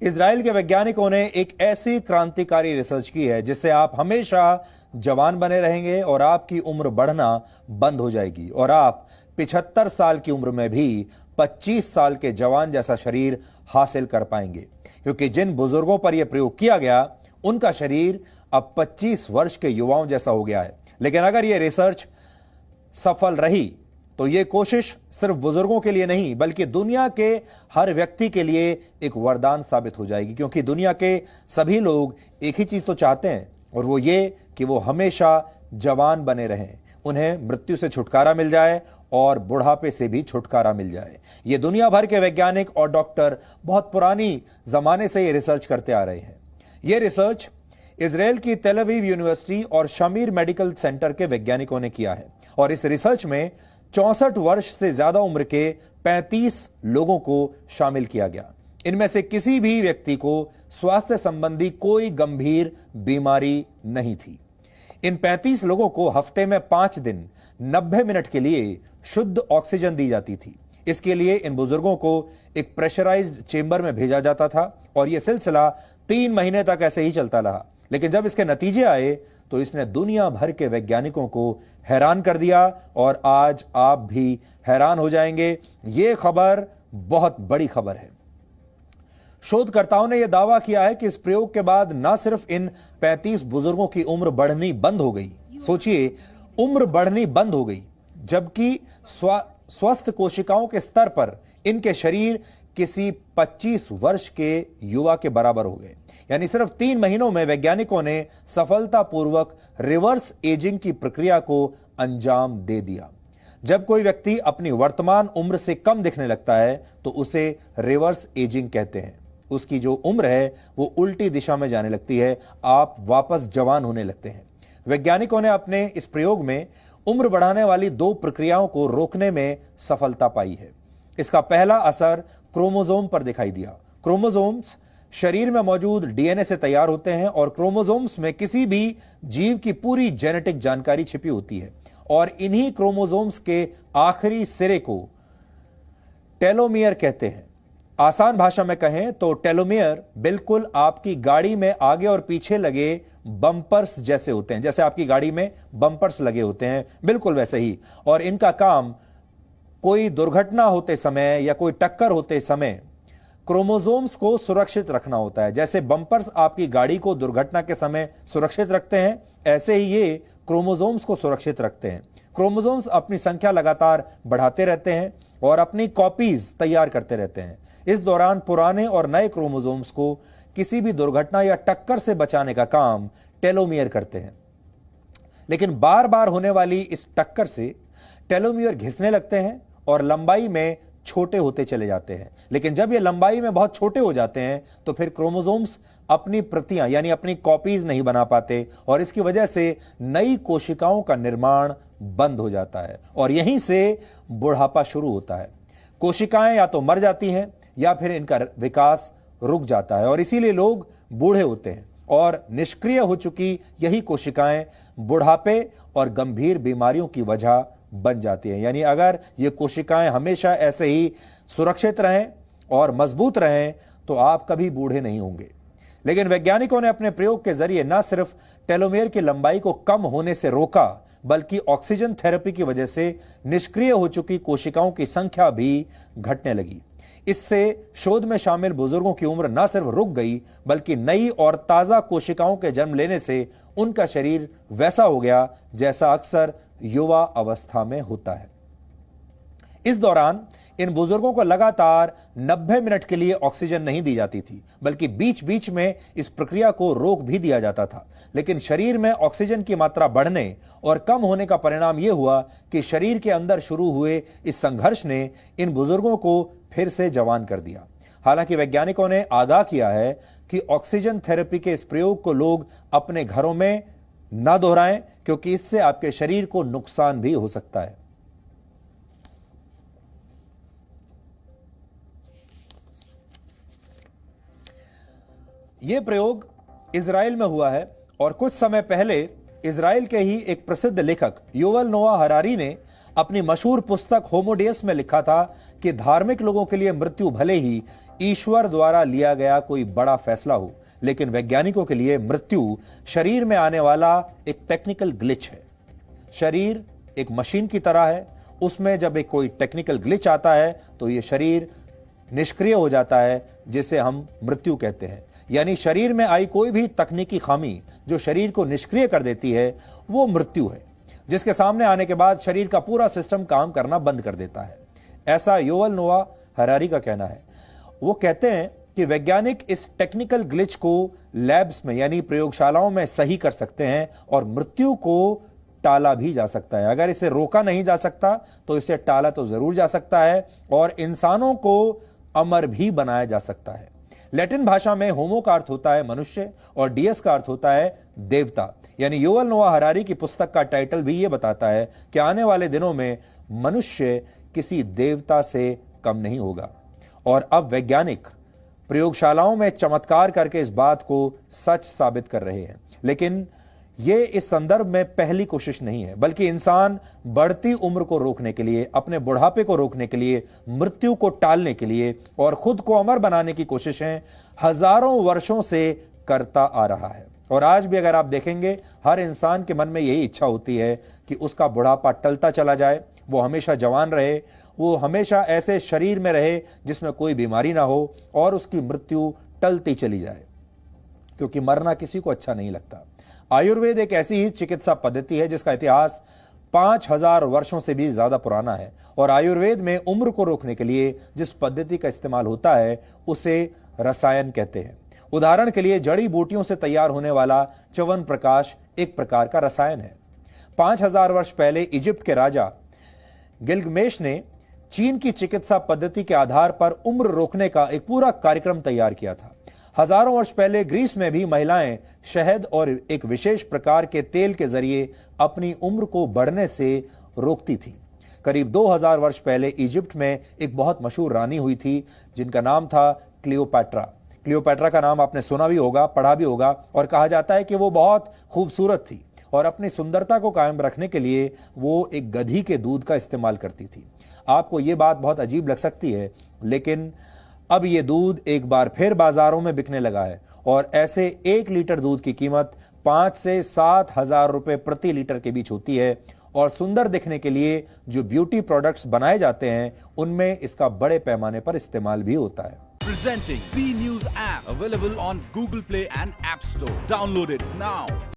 Israel के वैज्ञानिकों ने एक ऐसी क्रांतिकारी रिसर्च की है जिससे आप हमेशा जवान बने रहेंगे और आपकी उम्र बढ़ना बंद हो जाएगी और आप 75 साल की उम्र में भी 25 साल के जवान जैसा शरीर हासिल कर पाएंगे, क्योंकि जिन बुजुर्गों पर यह प्रयोग किया गया उनका शरीर अब 25 वर्ष के युवाओं जैसा हो गया है। लेकिन अगर यह रिसर्च सफल रही तो यह कोशिश सिर्फ बुजुर्गों के लिए नहीं बल्कि दुनिया के हर व्यक्ति के लिए एक वरदान साबित हो जाएगी, क्योंकि दुनिया के सभी लोग एक ही चीज तो चाहते हैं और वो ये कि वो हमेशा जवान बने रहें, उन्हें मृत्यु से छुटकारा मिल जाए और बुढ़ापे से भी छुटकारा मिल जाए। ये दुनिया भर के वैज्ञानिक और डॉक्टर बहुत पुरानी जमाने से ये रिसर्च करते आ रहे हैं। ये रिसर्च इजराइल की तेल अवीव यूनिवर्सिटी और शमीर मेडिकल सेंटर के वैज्ञानिकों ने किया है और इस रिसर्च में 64 वर्ष से ज्यादा उम्र के 35 लोगों को शामिल किया गया। इनमें से किसी भी व्यक्ति को स्वास्थ्य संबंधी कोई गंभीर बीमारी नहीं थी। इन 35 लोगों को हफ्ते में 5 दिन 90 मिनट के लिए शुद्ध ऑक्सीजन दी जाती थी। इसके लिए इन बुजुर्गों को एक प्रेशराइज्ड चेंबर में भेजा जाता था और यह सिलसिला 3 महीने तक ऐसे ही चलता रहा। लेकिन जब इसके नतीजे आए तो इसने दुनिया भर के वैज्ञानिकों को हैरान कर दिया और आज आप भी हैरान हो जाएंगे। यह खबर बहुत बड़ी खबर है। शोधकर्ताओं ने यह दावा किया है कि इस प्रयोग के बाद न सिर्फ इन 35 बुजुर्गों की उम्र बढ़नी बंद हो गई, सोचिए उम्र बढ़नी बंद हो गई, जबकि स्वस्थ कोशिकाओं के स्तर पर इनके शरीर किसी 25 वर्ष के युवा के बराबर हो गए। यानी सिर्फ 3 महीनों में वैज्ञानिकों ने सफलतापूर्वक रिवर्स एजिंग की प्रक्रिया को अंजाम दे दिया। जब कोई व्यक्ति अपनी वर्तमान उम्र से कम दिखने लगता है तो उसे रिवर्स एजिंग कहते हैं। उसकी जो उम्र है वो उल्टी दिशा में जाने लगती है, आप वापस जवान होने लगते हैं। वैज्ञानिकों ने अपने इस प्रयोग में उम्र बढ़ाने वाली 2 प्रक्रियाओं को रोकने में सफलता पाई है। इसका पहला असर क्रोमोसोम पर दिखाई दिया। क्रोमोसोम्स शरीर में मौजूद डीएनए से तैयार होते हैं और क्रोमोसोम्स में किसी भी जीव की पूरी जेनेटिक जानकारी छिपी होती है और इन्हीं क्रोमोसोम्स के आखिरी सिरे को टेलोमियर कहते हैं। आसान भाषा में कहें तो टेलोमियर बिल्कुल आपकी गाड़ी में आगे और पीछे लगे बम्पर्स जैसे होते हैं। जैसे आपकी गाड़ी में बम्पर्स लगे होते हैं, बिल्कुल वैसे ही। और इनका काम कोई दुर्घटना होते समय या कोई टक्कर होते समय क्रोमोसोम्स को सुरक्षित रखना होता है। जैसे बम्पर्स आपकी गाड़ी को दुर्घटना के समय सुरक्षित रखते हैं, ऐसे ही ये क्रोमोसोम्स को सुरक्षित रखते हैं। क्रोमोसोम्स अपनी संख्या लगातार बढ़ाते रहते हैं और अपनी कॉपीज तैयार करते रहते हैं। इस दौरान पुराने और नए क्रोमोसोम्स को किसी भी दुर्घटना या टक्कर से बचाने का काम टेलोमियर करते हैं। लेकिन बार बार होने वाली इस टक्कर से टेलोमियर घिसने लगते हैं और लंबाई में छोटे होते चले जाते हैं। लेकिन जब ये लंबाई में बहुत छोटे हो जाते हैं तो फिर क्रोमोसोम्स अपनी प्रतियां यानी अपनी कॉपीज नहीं बना पाते और इसकी वजह से नई कोशिकाओं का निर्माण बंद हो जाता है और यहीं से बुढ़ापा शुरू होता है। कोशिकाएं या तो मर जाती हैं या फिर इनका विकास रुक जाता है और इसीलिए लोग बूढ़े होते हैं और निष्क्रिय हो चुकी यही कोशिकाएं बुढ़ापे और गंभीर बीमारियों की वजह बन जाती है। यानी अगर ये कोशिकाएं हमेशा ऐसे ही सुरक्षित रहें और मजबूत रहें तो आप कभी बूढ़े नहीं होंगे। लेकिन वैज्ञानिकों ने अपने प्रयोग के जरिए न सिर्फ टेलोमेयर की लंबाई को कम होने से रोका बल्कि ऑक्सीजन थेरेपी की वजह से निष्क्रिय हो चुकी कोशिकाओं की संख्या भी घटने लगी। इससे शोध में शामिल बुजुर्गों की उम्र न सिर्फ रुक गई बल्कि नई और ताजा कोशिकाओं के जन्म लेने से उनका शरीर वैसा हो गया जैसा अक्सर युवा अवस्था में होता है। इस दौरान इन बुजुर्गों को लगातार 90 मिनट के लिए ऑक्सीजन नहीं दी जाती थी बल्कि बीच बीच में इस प्रक्रिया को रोक भी दिया जाता था। लेकिन शरीर में ऑक्सीजन की मात्रा बढ़ने और कम होने का परिणाम यह हुआ कि शरीर के अंदर शुरू हुए इस संघर्ष ने इन बुजुर्गों को फिर से जवान कर दिया। हालांकि वैज्ञानिकों ने आगाह किया है कि ऑक्सीजन थेरेपी के इस प्रयोग को लोग अपने घरों में न दोहराएं, क्योंकि इससे आपके शरीर को नुकसान भी हो सकता है। यह प्रयोग इजराइल में हुआ है और कुछ समय पहले इजराइल के ही एक प्रसिद्ध लेखक युवल नोआ हरारी ने अपनी मशहूर पुस्तक होमो डेउस में लिखा था कि धार्मिक लोगों के लिए मृत्यु भले ही ईश्वर द्वारा लिया गया कोई बड़ा फैसला हो, लेकिन वैज्ञानिकों के लिए मृत्यु शरीर में आने वाला एक टेक्निकल ग्लिच है। शरीर एक मशीन की तरह है, उसमें जब एक कोई टेक्निकल ग्लिच आता है तो यह शरीर निष्क्रिय हो जाता है, जिसे हम मृत्यु कहते हैं। यानी शरीर में आई कोई भी तकनीकी खामी जो शरीर को निष्क्रिय कर देती है, वो मृत्यु है, जिसके सामने आने के बाद शरीर का पूरा सिस्टम काम करना बंद कर देता है। ऐसा युवल नोआ हरारी का कहना है। वो कहते हैं कि वैज्ञानिक इस टेक्निकल ग्लिच को लैब्स में यानी प्रयोगशालाओं में सही कर सकते हैं और मृत्यु को टाला भी जा सकता है। अगर इसे रोका नहीं जा सकता तो इसे टाला तो जरूर जा सकता है और इंसानों को अमर भी बनाया जा सकता है। लैटिन भाषा में होमो का अर्थ होता है मनुष्य और डियस का अर्थ होता है देवता। यानी युवल नोआ हरारी की पुस्तक का टाइटल भी यह बताता है कि आने वाले दिनों में मनुष्य किसी देवता से कम नहीं होगा। और अब वैज्ञानिक प्रयोगशालाओं में चमत्कार करके इस बात को सच साबित कर रहे हैं। लेकिन यह इस संदर्भ में पहली कोशिश नहीं है, बल्कि इंसान बढ़ती उम्र को रोकने के लिए, अपने बुढ़ापे को रोकने के लिए, मृत्यु को टालने के लिए और खुद को अमर बनाने की कोशिशें हजारों वर्षों से करता आ रहा है। और आज भी अगर आप देखेंगे, हर इंसान के मन में यही इच्छा होती है कि उसका बुढ़ापा टलता चला जाए, वो हमेशा जवान रहे, वो हमेशा ऐसे शरीर में रहे जिसमें कोई बीमारी ना हो और उसकी मृत्यु टलती चली जाए, क्योंकि मरना किसी को अच्छा नहीं लगता। आयुर्वेद एक ऐसी ही चिकित्सा पद्धति है जिसका इतिहास 5000 वर्षों से भी ज्यादा पुराना है और आयुर्वेद में उम्र को रोकने के लिए जिस पद्धति का इस्तेमाल होता है उसे रसायन कहते हैं। उदाहरण के लिए जड़ी बूटियों से तैयार होने वाला च्यवनप्राश एक प्रकार का रसायन है। 5000 वर्ष पहले इजिप्ट के राजा गिल्गमेश ने चीन की चिकित्सा पद्धति के आधार पर उम्र रोकने का एक पूरा कार्यक्रम तैयार किया था। हजारों वर्ष पहले ग्रीस में भी महिलाएं शहद और एक विशेष प्रकार के तेल के जरिए अपनी उम्र को बढ़ने से रोकती थी। करीब 2000 वर्ष पहले इजिप्ट में एक बहुत मशहूर रानी हुई थी जिनका नाम था क्लियोपैट्रा। क्लियोपैट्रा का नाम आपने सुना भी होगा, पढ़ा भी होगा और कहा जाता है कि वो बहुत खूबसूरत थी और अपनी सुंदरता को कायम रखने के लिए वो एक गधी के दूध का इस्तेमाल करती थी। आपको ये बात बहुत अजीब लग सकती है, लेकिन अब ये दूध एक बार फिर बाजारों में बिकने लगा है और ऐसे 1 लीटर दूध की कीमत 5 से 7 हजार रुपए प्रति लीटर के बीच होती है। और सुंदर दिखने के लिए जो ब्यूटी प्रोडक्ट्स बनाए जाते हैं उनमें इसका बड़े पैमाने पर इस्तेमाल भी होता है। Presenting B News app available on Google Play and App Store. Download it now.